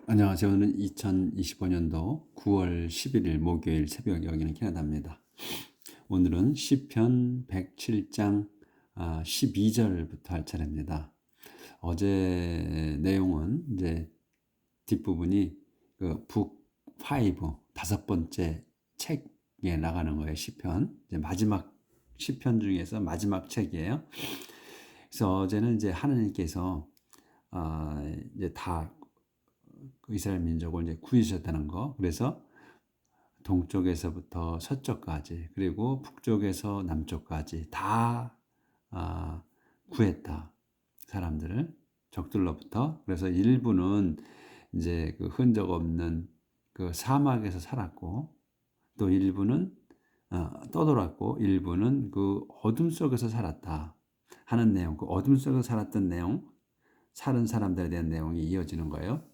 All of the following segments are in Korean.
안녕하세요. 오늘 2025년도 9월 11일 목요일 새벽 여기는 캐나다입니다. 오늘은 시편 107장 12절부터 할 차례입니다. 어제 내용은 이제 뒷부분이 북 5, 다섯 번째 책에 나가는 거예요. 시편. 이제 마지막 시편 중에서 마지막 책이에요. 그래서 어제는 이제 하나님께서 이제 다 이스라엘 민족을 이제 구해주셨다는 거. 그래서 동쪽에서부터 서쪽까지 그리고 북쪽에서 남쪽까지 다 구했다. 사람들을 적들로부터. 그래서 일부는 이제 그 흔적 없는 그 사막에서 살았고, 또 일부는 떠돌았고, 일부는 그 어둠 속에서 살았다 하는 내용. 그 어둠 속에서 살았던 내용, 살은 사람들에 대한 내용이 이어지는 거예요.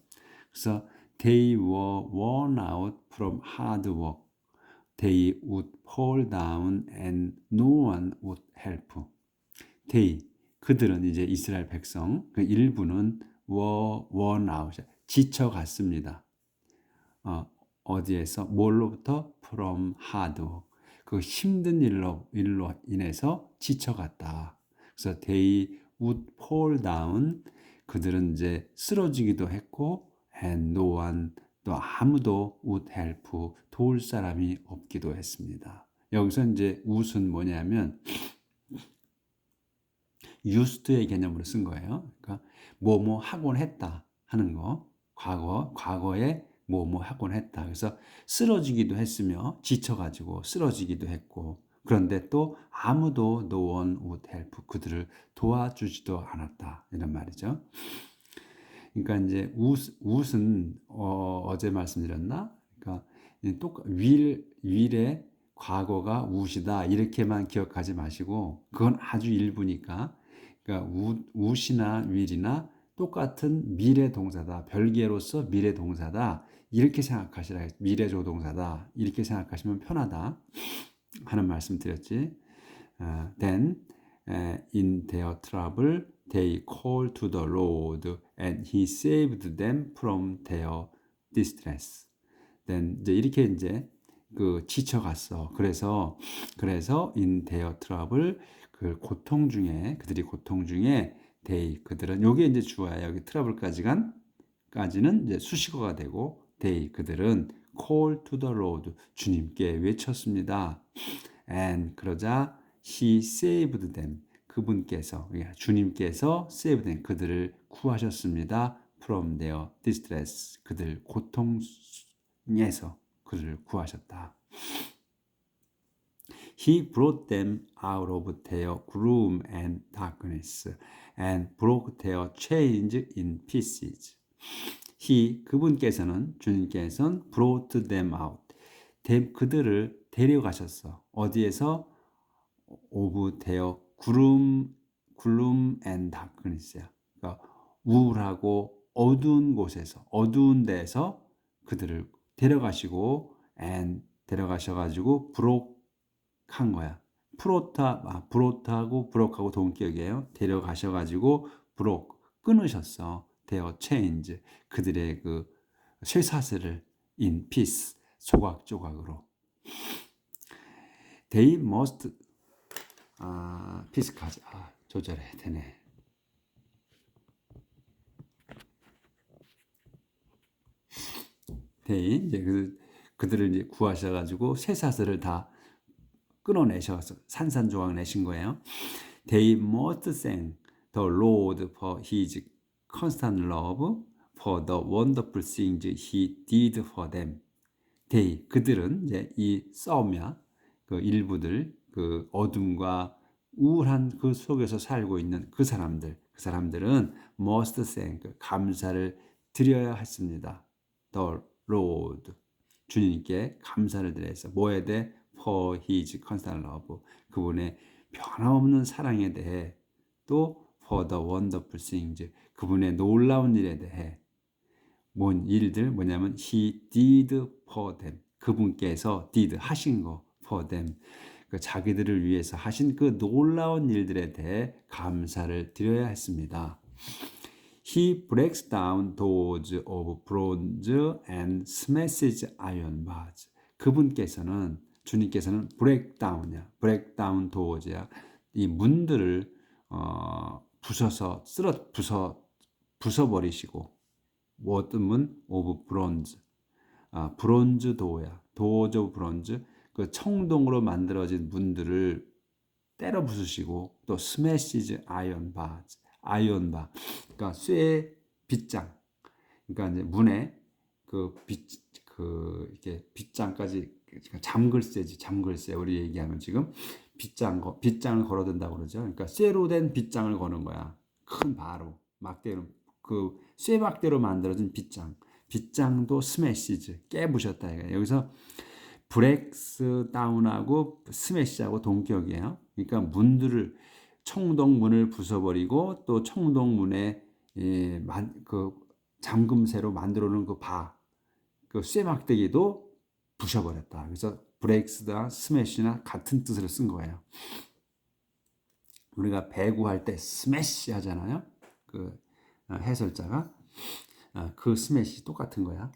그래서 they were worn out from hard work. They would fall down and no one would help. they, 그들은 이제 이스라엘 백성, 그 일부는 were worn out, 지쳐갔습니다. 어디에서? 뭘로부터? from hard work. 그 힘든 일로 인해서 지쳐갔다. 그래서 they would fall down, 그들은 이제 쓰러지기도 했고, and no one, 또 아무도 would help, 도울 사람이 없기도 했습니다. 여기서 이제 would 뭐냐면 used의 개념으로 쓴 거예요. 그러니까 뭐뭐 하곤 했다 하는 거, 과거에 뭐뭐 하곤 했다. 그래서 쓰러지기도 했으며 지쳐가지고 쓰러지기도 했고, 그런데 또 아무도 no one would help, 그들을 도와주지도 않았다 이런 말이죠. 그러니까 이제 웃은 어제 말씀드렸나? 그러니까 윌의 과거가 웃이다 이렇게만 기억하지 마시고, 그건 아주 일부니까. 그러니까 웃이나 윌이나 똑같은 미래 동사다, 별개로서 미래 동사다 이렇게 생각하시라. 미래 조동사다 이렇게 생각하시면 편하다 하는 말씀 드렸지. Then in their trouble they called to the Lord and he saved them from their distress. Then 이제 이렇게 이제 그 지쳐갔어. 그래서 in their trouble, 그 고통 중에, 그들이 고통 중에 they, 그들은, 요게 이제 주어야. 여기 trouble까지는 이제 수식어가 되고, they, 그들은 call to the Lord, 주님께 외쳤습니다. And 그러자 he saved them, 그분께서, 주님께서 saved them, 그들을 구하셨습니다. from their distress, 그들 고통에서 그들을 구하셨다. He brought them out of their gloom and darkness and broke their chains in pieces. 그분께서는, 주님께서는 brought them out, 그들을 데려가셨어. 어디에서? of their gloom and darkness야. 그러니까 우울하고 어두운 곳에서, 어두운 데에서 그들을 데려가시고, and 데려가셔가지고 broke 한 거야. 브로트하고 브로크하고 동격이에요. 데려가셔가지고 브로크, 끊으셨어. their chains, 그들의 그 쇠사슬을 in piece, 조각조각으로. They must, 피스까지, 조절해야 되네. they, 이제 그들을 이제 구하셔가지고 쇠사슬을 다 끊어내셔서 산산조각 내신 거예요. They must thank the Lord for His constant love, for the wonderful things He did for them. They, 그들은 이제 이 싸움이야. 그 일부들, 그 어둠과 우울한 그 속에서 살고 있는 그 사람들은 must thank, 감사를 드려야 했습니다. The Lord, 주님께 감사를 드려서 뭐에 대해? For His constant love, 그분의 변함없는 사랑에 대해, 또 for the wonderful things, 그분의 놀라운 일에 대해. 뭔 일들? 뭐냐면 He did for them, 그분께서 did, 하신 거, for them, 그 자기들을 위해서 하신 그 놀라운 일들에 대해 감사를 드려야 했습니다. He breaks down doors of bronze and smashes iron bars. 그분께서는 주님께서는 break down이야. break down doors야. 이 문들을 부숴서 부숴버리시고 어떤 문? of bronze. 브론즈 도어야. doors of bronze. 그 청동으로 만들어진 문들을 때려 부수시고 또 smashes iron bars. 아이언 바. 그러니까 쇠 빗장. 그러니까 이제 문에 이렇게 빗장까지 잠글쇠지. 우리 얘기하면 지금 빗장을 걸어둔다고 그러죠. 그러니까 쇠로 된 빗장을 거는 거야. 큰 바로 막대로 쇠 막대로 만들어진 빗장도 스매시즈 깨부셨다. 여기서 브렉스 다운하고 스매시하고 동격이에요. 그러니까 문들을 청동문을 부숴버리고 또 청동문에 잠금쇠로 만들어 놓은 그 쇠막대기도 부셔버렸다. 그래서 브레이크스나 스매시나 같은 뜻을 쓴 거예요. 우리가 배구할 때 스매시 하잖아요. 그 해설자가 그 스매시 똑같은 거야.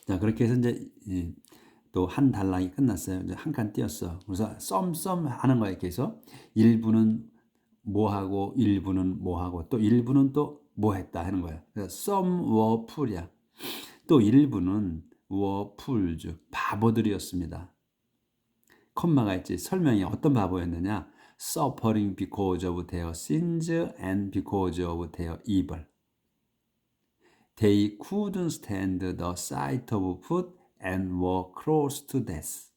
자, 그렇게 해서 이제 또 한 단락이 끝났어요. 이제 한 칸 띄었어. 그래서 썸 하는 거예요. 계속 1부는 뭐 하고 1부는 뭐 하고 또 1부는 또 뭐 했다 하는 거예요. 그래서 some were fool이야. 또 1부는 were fools, 바보들이었습니다. 콤마가 있지. 설명이 어떤 바보였느냐? Suffering because of their sins and because of their evil. They couldn't stand the sight of food and were close to death.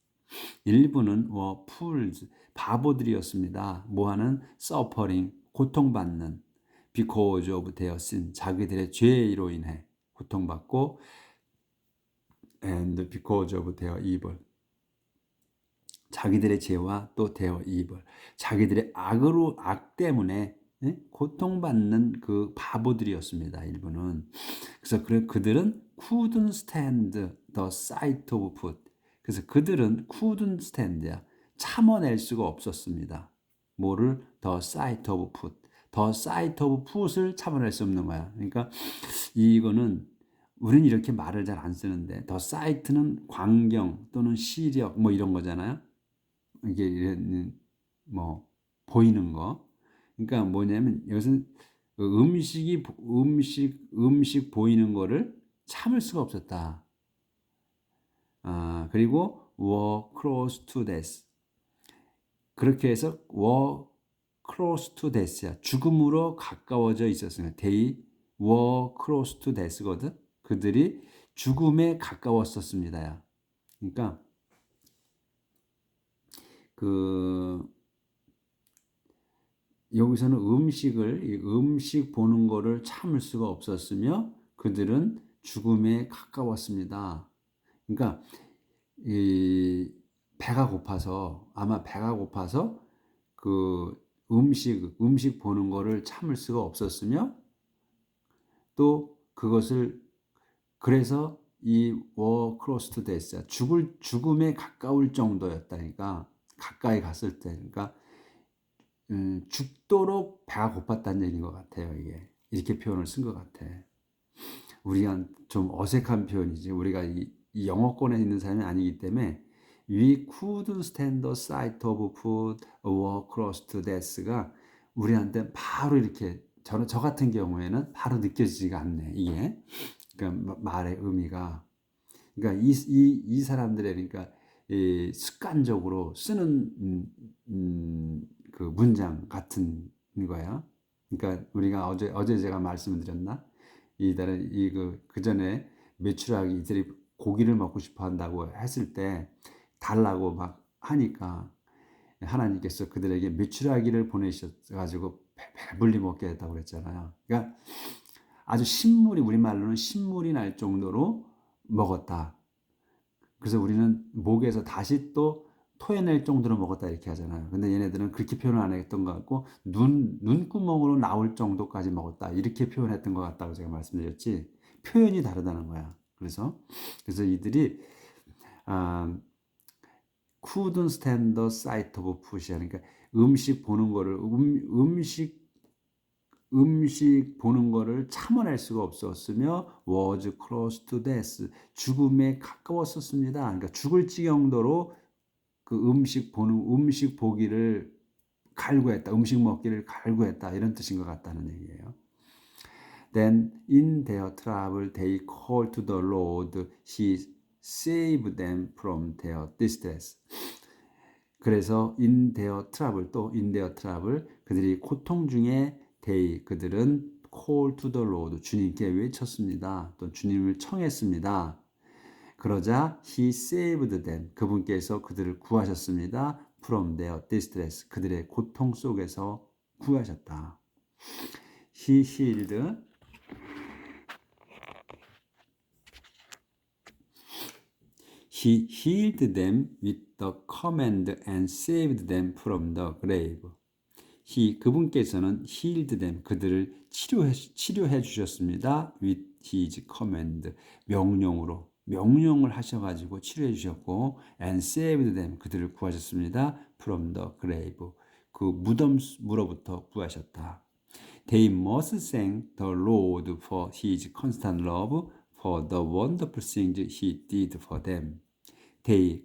일부는 were fools, 바보들이었습니다. 뭐하는? Suffering, 고통받는. Because of their sin, 자기들의 죄로 인해 고통받고. And because of their evil, 자기들의 죄와 또 their evil, 자기들의 악 때문에 고통받는 그 바보들이었습니다. 일부는. 그래서 그들은 couldn't stand the sight of food. 그래서 그들은 couldn't stand야. 참아낼 수가 없었습니다. 뭐를? the sight of food. the sight of food을 참아낼 수 없는 거야. 그러니까 이거는 우리는 이렇게 말을 잘 안 쓰는데 the sight는 광경 또는 시력 뭐 이런 거잖아요. 이게 이런 뭐 보이는 거. 그러니까 뭐냐면 이것은 음식 보이는 거를 참을 수가 없었다. 그리고 were close to death. 그렇게 해서 were close to death야. 죽음으로 가까워져 있었으니까 they were close to death거든. 그들이 죽음에 가까웠었습니다야. 그러니까 여기서는 음식 보는 거를 참을 수가 없었으며 그들은 죽음에 가까웠습니다. 그러니까 아마 배가 고파서 그 음식 보는 거를 참을 수가 없었으며 또 그래서 이 were close to death, 죽음에 가까울 정도였다니까. 가까이 갔을 때, 그러니까 죽도록 배가 고팠다는 얘기인 것 같아요. 이게 이렇게 표현을 쓴 것 같아. 우리가 좀 어색한 표현이지. 우리가 이 영어권에 있는 사람이 아니기 때문에 We couldn't stand the sight of food or close to death가 우리한테 바로 이렇게 저 같은 경우에는 바로 느껴지지가 않네. 이게 그러니까 말의 의미가, 그러니까 이 사람들의 그러니까 습관적으로 쓰는 그 문장 같은 거야. 그러니까 우리가 어제 제가 말씀을 드렸나? 이달에 그 전에 메추라기 이들이 고기를 먹고 싶어 한다고 했을 때 달라고 막 하니까 하나님께서 그들에게 메추라기를 보내셔가지고 배불리 먹게 했다고 그랬잖아요. 그러니까 아주 우리말로는 신물이 날 정도로 먹었다. 그래서 우리는 목에서 다시 또 토해낼 정도로 먹었다 이렇게 하잖아요. 근데 얘네들은 그렇게 표현을 안 했던 것 같고 눈구멍으로 나올 정도까지 먹었다 이렇게 표현했던 것 같다고 제가 말씀드렸지, 표현이 다르다는 거야. 그래서 이들이 couldn't stand the sight of food. 그러니까 음식 보는 거를 음식 보는 거를 참아낼 수가 없었으며 was close to death. 죽음에 가까웠었습니다. 그러니까 죽을 지경도로 그 음식 보기를 갈구했다. 음식 먹기를 갈구했다. 이런 뜻인 것 같다는 얘기예요. Then in their trouble they called to the Lord. He saved them from their distress. 그래서 in their trouble, 또 in their trouble, 그들이 고통 중에 그들은 call to the Lord, 주님께 외쳤습니다. 또 주님을 청했습니다. 그러자 he saved them, 그분께서 그들을 구하셨습니다. from their distress, 그들의 고통 속에서 구하셨다. He healed them with the command and saved them from the grave. 그분께서는 healed them, 그들을 치료해 주셨습니다. with his command, 명령을 하셔가지고 치료해 주셨고, and saved them, 그들을 구하셨습니다. from the grave, 그 무덤으로부터 구하셨다. They must thank the Lord for his constant love, for the wonderful things he did for them.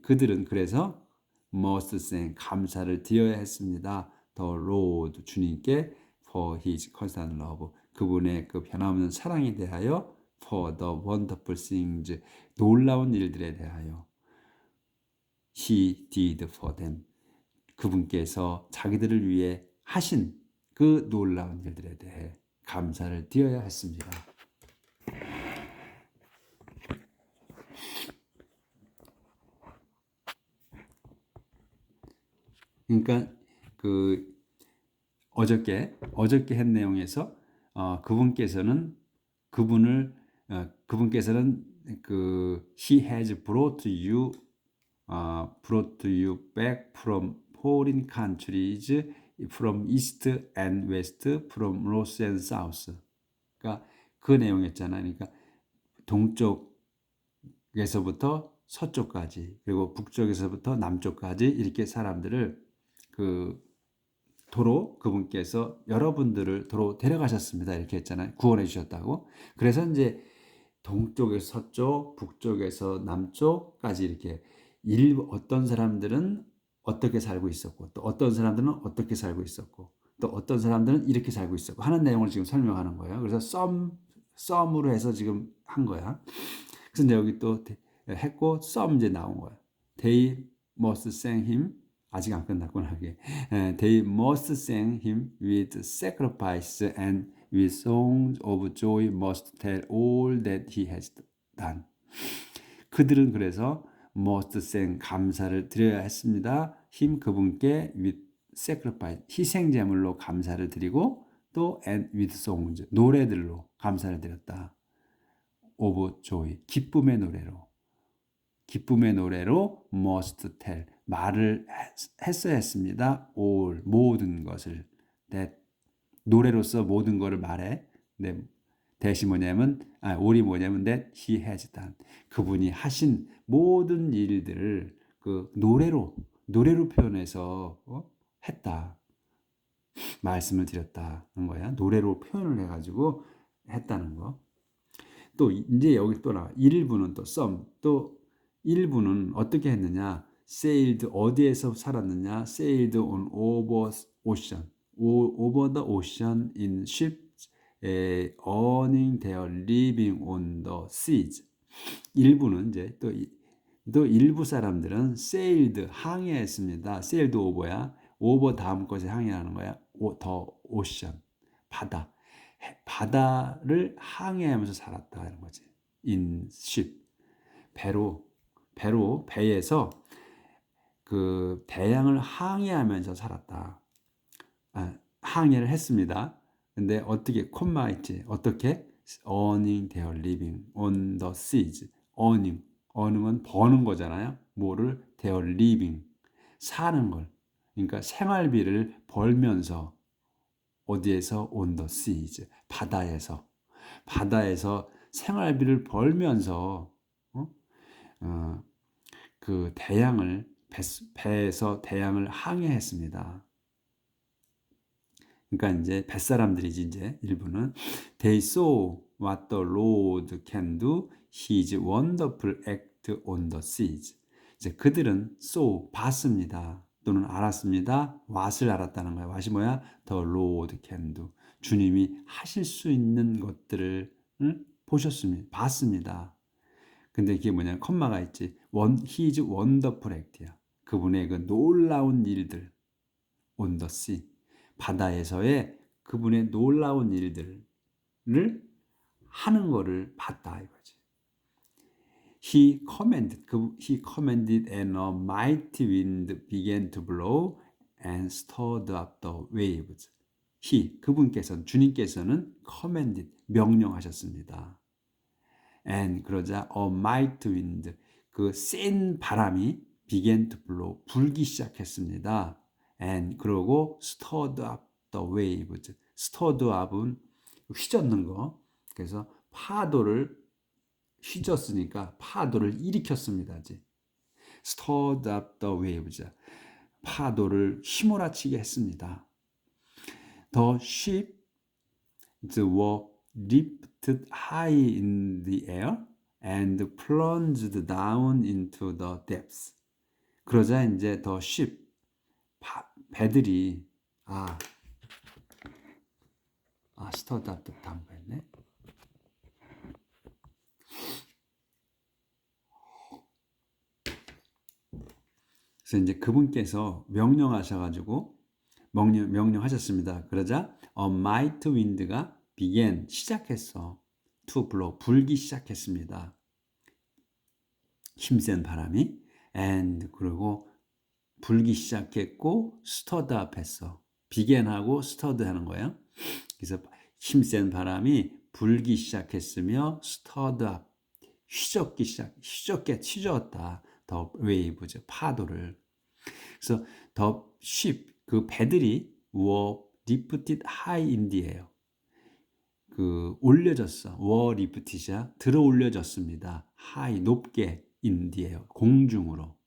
그들은 그래서 must thank, 감사를 드려야 했습니다. The Lord, 주님께 for his constant love, 그분의 그 변함없는 사랑에 대하여, for the wonderful things, 놀라운 일들에 대하여, he did for them, 그분께서 자기들을 위해 하신 그 놀라운 일들에 대해 감사를 드려야 했습니다. 그러니까 그 어저께 한 내용에서 그분께서는 he has brought you back from foreign countries, from east and west, from north and south. 그러니까 그 내용이었잖아요. 그러니까 동쪽에서부터 서쪽까지, 그리고 북쪽에서부터 남쪽까지 이렇게 사람들을 도로 그분께서 여러분들을 도로 데려가셨습니다. 이렇게 했잖아요. 구원해 주셨다고. 그래서 이제 동쪽에서 서쪽, 북쪽에서 남쪽까지 이렇게 어떤 사람들은 어떻게 살고 있었고, 또 어떤 사람들은 어떻게 살고 있었고, 또 어떤 사람들은 이렇게 살고 있었고 하는 내용을 지금 설명하는 거예요. 그래서 썸으로 해서 지금 한 거야. 그래서 이제 여기 또 했고 썸 이제 나온 거야. They must thank him. 아직 안 끝났구나 하게. They must thank him with sacrifice, and with songs of joy must tell all that he has done. 그들은 그래서 must thank, 감사를 드려야 했습니다. him, 그분께 with sacrifice, 희생 제물로 감사를 드리고, 또 and with songs, 노래들로 감사를 드렸다. of joy, 기쁨의 노래로 must tell, 말을 했어야 했습니다. all, 모든 것을. that, 노래로서 모든 것을 말해. 네, 대시 뭐냐면, all이 뭐냐면 that he has done, 그분이 하신 모든 일들을 그 노래로 표현해서 했다. 말씀을 드렸다는 거야. 노래로 표현을 해가지고 했다는 거. 또 이제 여기 또 나와. 일부는 또 some, 또 일부는 어떻게 했느냐? sailed, 어디에서 살았느냐? sailed on over ocean, over the ocean in ships, earning their living on the seas. 일부는 이제 또 일부 사람들은 sailed, 항해했습니다. sailed over야. over 다음 것에 항해하는 거야. the ocean, 바다를 항해하면서 살았다 이런 거지. in ship, 배에서 그 대양을 항해하면서 살았다. 항해를 했습니다. 근데 어떻게 콤마 있지? 어떻게? earning their living on the seas. earning은 버는 거잖아요. 뭐를? their living, 사는 걸. 그러니까 생활비를 벌면서 어디에서? on the seas, 바다에서 생활비를 벌면서 그 대양을 배에서 대양을 항해했습니다. 그러니까 이제 뱃사람들이지 이제 일부는 They saw what the Lord can do, His wonderful act on the seas. 이제 그들은 saw 봤습니다. 또는 알았습니다. what을 알았다는 거야. what이 뭐야? The Lord can do. 주님이 하실 수 있는 것들을 보셨습니다. 봤습니다. 근데 이게 뭐냐? 컴마가 있지. His wonderful act야. 그분의 그 놀라운 일들 on the sea. 바다에서의 그분의 놀라운 일들을 하는 거를 봤다 이거지. He commanded and a mighty wind began to blow and stirred up the waves. 그분께서는 주님께서는 commanded 명령하셨습니다. And 그러자 a mighty wind 그 센 바람이 began to blow 불기 시작했습니다. And 그러고 stirred up the waves. stirred up은 휘젓는 거. 그래서 파도를 휘젓으니까 파도를 일으켰습니다. 이제. stirred up the waves. 파도를 휘몰아치게 했습니다. The ship were lifted high in the air and plunged down into the depths. 그러자 이제 the ship 배들이 stirred up 다음 거 했네. 그래서 이제 그분께서 명령하셔가지고 명령하셨습니다. 그러자 a mighty wind가 began 시작했어. to blow 불기 시작했습니다. 힘센 바람이 and 그리고 불기 시작했고 stirred up 했어. began하고 stirred 하는 거예요. 그래서 힘센 바람이 불기 시작했으며 stirred up 휘저었다. 더 웨이브죠. 파도를. 그래서 더 ship 그 배들이 were lifted high in the air. 그 올려졌어. were lifted이야. 들어 올려졌습니다. high 높게 in the air 공중으로.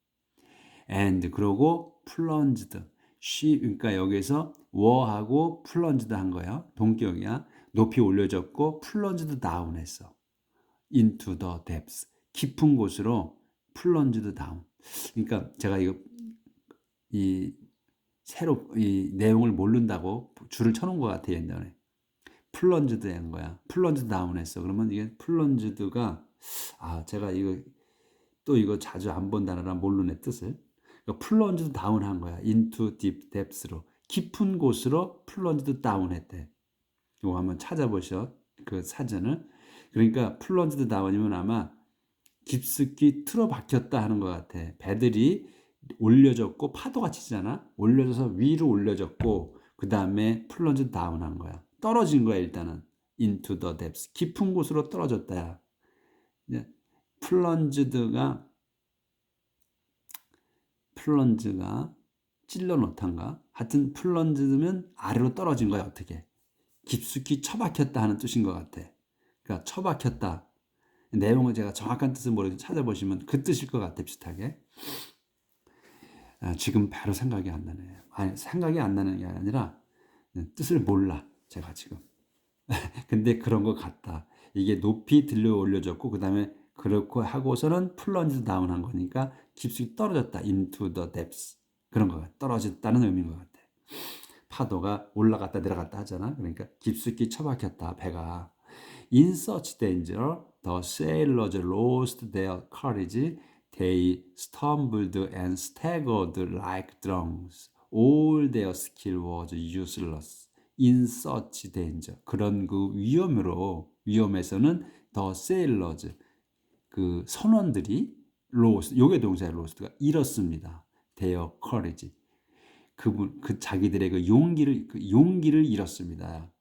and 그러고 plunged 그러니까 여기서 were하고 plunged 한 거예요. 동격이야. 높이 올려졌고 plunged down 했어. into the depths 깊은 곳으로 plunged down. 그러니까 제가 이 내용을 모른다고 줄을 쳐놓은 것 같아요. 옛날에 plunged 한 거야. plunged down 했어. 그러면 이게 plunged가 제가 이거 자주 안 본 단어라 모르네 뜻을. 그러니까 plunged down 한 거야. into deep depths로 깊은 곳으로 plunged down 했대. 이거 한번 찾아보셔. 그 사전을. 그러니까 plunged down이면 아마 깊숙이 틀어박혔다 하는 것 같아. 배들이 올려졌고 파도가 치잖아. 올려져서 위로 올려졌고 그 다음에 plunged down 한 거야. 떨어진 거야 일단은. into the depths 깊은 곳으로 떨어졌다. plunged가 찔러 놓던가 하여튼 plunged면 아래로 떨어진 거야. 어떻게 깊숙이 처박혔다 하는 뜻인 것 같아. 그러니까 처박혔다. 내용을 제가 정확한 뜻을 모르겠는데 찾아보시면 그 뜻일 것 같아. 비슷하게. 지금 바로 생각이 안 나네. 아니 생각이 안 나는 게 아니라 뜻을 몰라. 제가 지금. 근데 그런 것 같다. 이게 높이 들려 올려졌고 그 다음에 그렇고 하고서는 플런지 다운 한 거니까 깊숙이 떨어졌다. into the depths. 그런 거 같아. 떨어졌다는 의미인 것 같아. 파도가 올라갔다 내려갔다 하잖아. 그러니까 깊숙이 처박혔다. 배가. In such danger, the sailors lost their courage. They stumbled and staggered like drunks. All their skill was useless. In such danger. 그런 그 위험에서는 the sailors, 그 선원들이 lost, 요게 동사의 lost가 잃었습니다. Their courage. 그 자기들의 그 용기를 잃었습니다.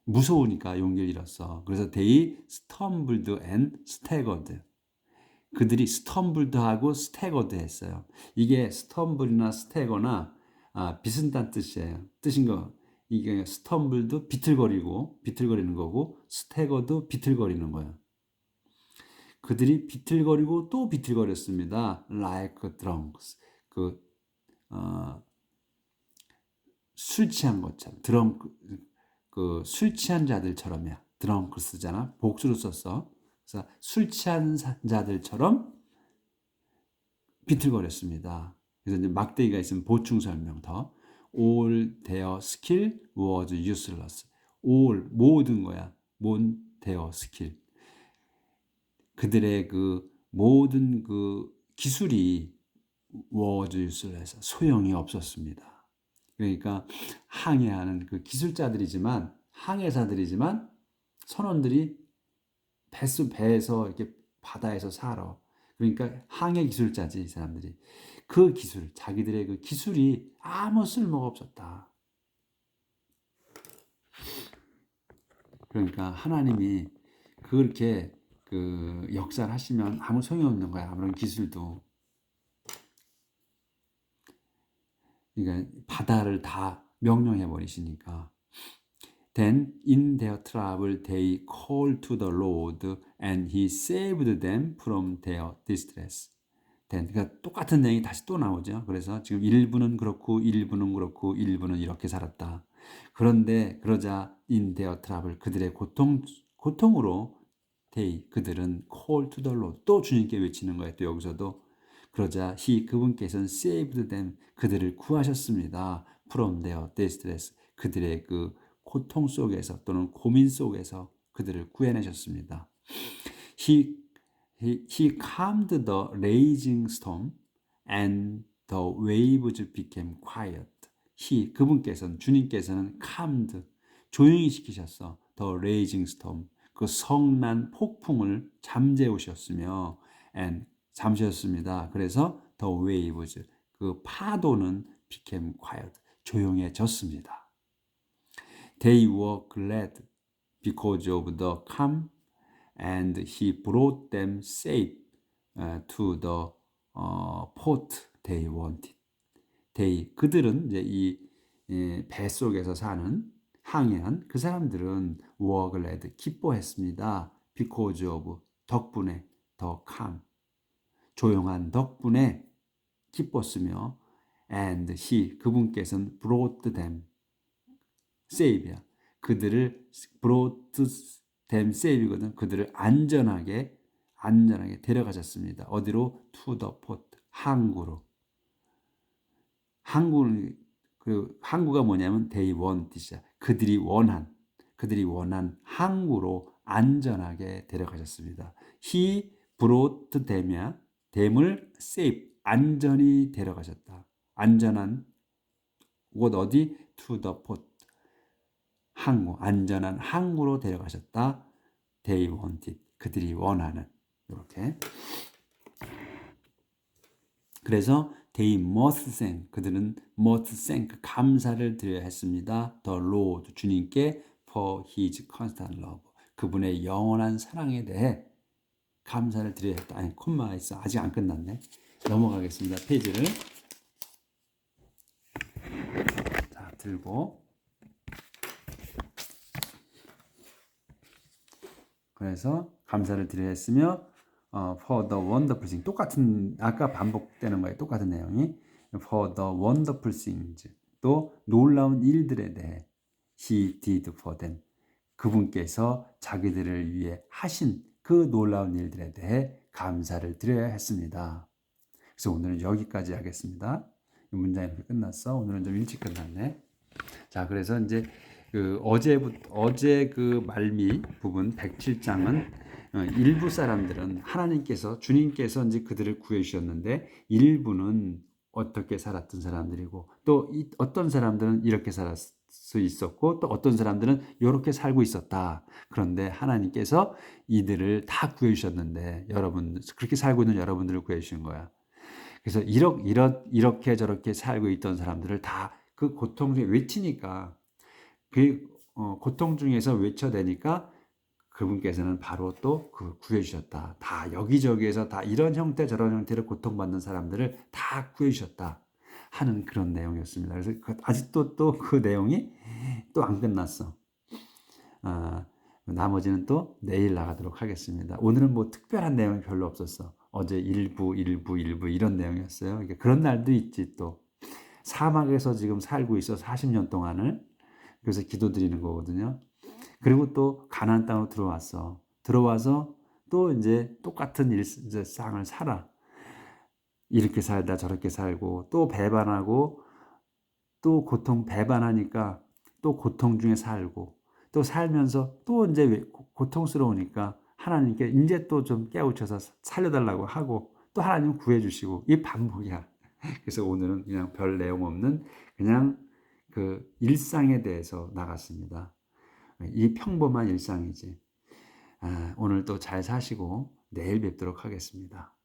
무서우니까 용기를 잃었어. 그래서 they stumbled and staggered. 그들이 stumbled하고 staggered 했어요. 이게 stumble이나 stagger나 비슷한 뜻인 거. 이게 stumbled 비틀거리는 거고 staggered 비틀거리는 거예요. 그들이 비틀거리고 또 비틀거렸습니다. like drunks. 그 술 취한 것처럼 술 취한 자들처럼이야. 드렁크스잖아. 복수로 썼어. 그래서 술 취한 자들처럼 비틀거렸습니다. 그래서 이제 막대기가 있으면 보충 설명 더. All their skill was useless. All 모든 거야. 모든 their skill. 그들의 그 모든 그 기술이 was useless. 소용이 없었습니다. 그러니까 항해하는 그 기술자들이지만 항해사들이지만 선원들이 배에서 이렇게 바다에서 살아. 그러니까 항해 기술자지 이 사람들이. 그 기술, 자기들의 그 기술이 아무 쓸모가 없었다. 그러니까 하나님이 그렇게 그 역사를 하시면 아무 소용이 없는 거야. 아무런 기술도. 그러니까 바다를 다 명령해 버리시니까. Then in their trouble they called to the Lord and he saved them from their distress. Then 그러니까 똑같은 내용이 다시 또 나오죠. 그래서 지금 일부는 그렇고 일부는 그렇고 일부는 이렇게 살았다. 그런데 그러자 in their trouble 그들의 고통으로 they 그들은 call to the Lord 또 주님께 외치는 거예요. 또 여기서도 그러자 he 그분께서는 saved them 그들을 구하셨습니다. from their distress 그들의 그 고통 속에서 또는 고민 속에서 그들을 구해내셨습니다. He calmed the raging storm and the waves became quiet. 그분께서는 주님께서는 calmed 조용히 시키셨어. The raging storm 그 성난 폭풍을 잠재우셨으며 and 잠재웠습니다. 그래서 the waves 그 파도는 became quiet 조용해졌습니다. They were glad because of the calm, and he brought them safe to the port they wanted. 그들은 이제 이 배 속에서 사는 항해한 그 사람들은 were glad 기뻐했습니다. Because of 덕분에 the calm 조용한 덕분에 기뻤으며, and he 그분께서는 brought them save야. 그들을 brought them save거든. 그들을 안전하게 데려가셨습니다. 어디로? to the port. 항구로. 항구가 뭐냐면 they want이야. 그들이 원한 항구로 안전하게 데려가셨습니다. He brought them이야. them을 safe 안전히 데려가셨다. 안전한 곳 어디? to the port. 항구, 안전한 항구로 데려가셨다. They wanted. 그들이 원하는. 이렇게. 그래서 they must thank. 그들은 must thank. 감사를 드려야 했습니다. The Lord. 주님께 for his constant love. 그분의 영원한 사랑에 대해 감사를 드려야 했다. 아니, 콤마가 있어. 아직 안 끝났네. 넘어가겠습니다. 페이지를. 자, 들고. 그래서 감사를 드려야 했으며 for the wonderful things 똑같은 아까 반복되는 거예요. 똑같은 내용이 for the wonderful things 또 놀라운 일들에 대해 he did for them 그분께서 자기들을 위해 하신 그 놀라운 일들에 대해 감사를 드려야 했습니다. 그래서 오늘은 여기까지 하겠습니다. 이 문장이 이렇게 끝났어. 오늘은 좀 일찍 끝났네. 자, 그래서 이제 어제 그 말미 부분 107장은 일부 사람들은 하나님께서 주님께서 이제 그들을 구해 주셨는데 일부는 어떻게 살았던 사람들이고 또 어떤 사람들은 이렇게 살 수 있었고 또 어떤 사람들은 이렇게 살고 있었다. 그런데 하나님께서 이들을 다 구해 주셨는데 여러분 그렇게 살고 있는 여러분들을 구해 주신 거야. 그래서 이렇게 저렇게 살고 있던 사람들을 다 그 고통 중에 외치니까 그 고통 중에서 외쳐대니까 그분께서는 바로 또 그 구해주셨다. 다 여기저기에서 다 이런 형태 저런 형태로 고통받는 사람들을 다 구해주셨다 하는 그런 내용이었습니다. 그래서 아직도 또 그 내용이 또 안 끝났어. 나머지는 또 내일 나가도록 하겠습니다. 오늘은 뭐 특별한 내용이 별로 없었어. 어제 일부 이런 내용이었어요. 그러니까 그런 날도 있지 또. 사막에서 지금 살고 있어 40년 동안을. 그래서 기도드리는 거거든요. 그리고 또 가나안 땅으로 들어왔어. 들어와서 또 이제 똑같은 일상을 살아. 이렇게 살다 저렇게 살고 또 배반하고 또 배반하니까 또 고통 중에 살고 또 살면서 또 이제 고통스러우니까 하나님께 이제 또 좀 깨우쳐서 살려달라고 하고 또 하나님 구해주시고 이 반복이야. 그래서 오늘은 그냥 별 내용 없는 그냥 그 일상에 대해서 나갔습니다. 이 평범한 일상이지. 오늘 또 잘 사시고 내일 뵙도록 하겠습니다.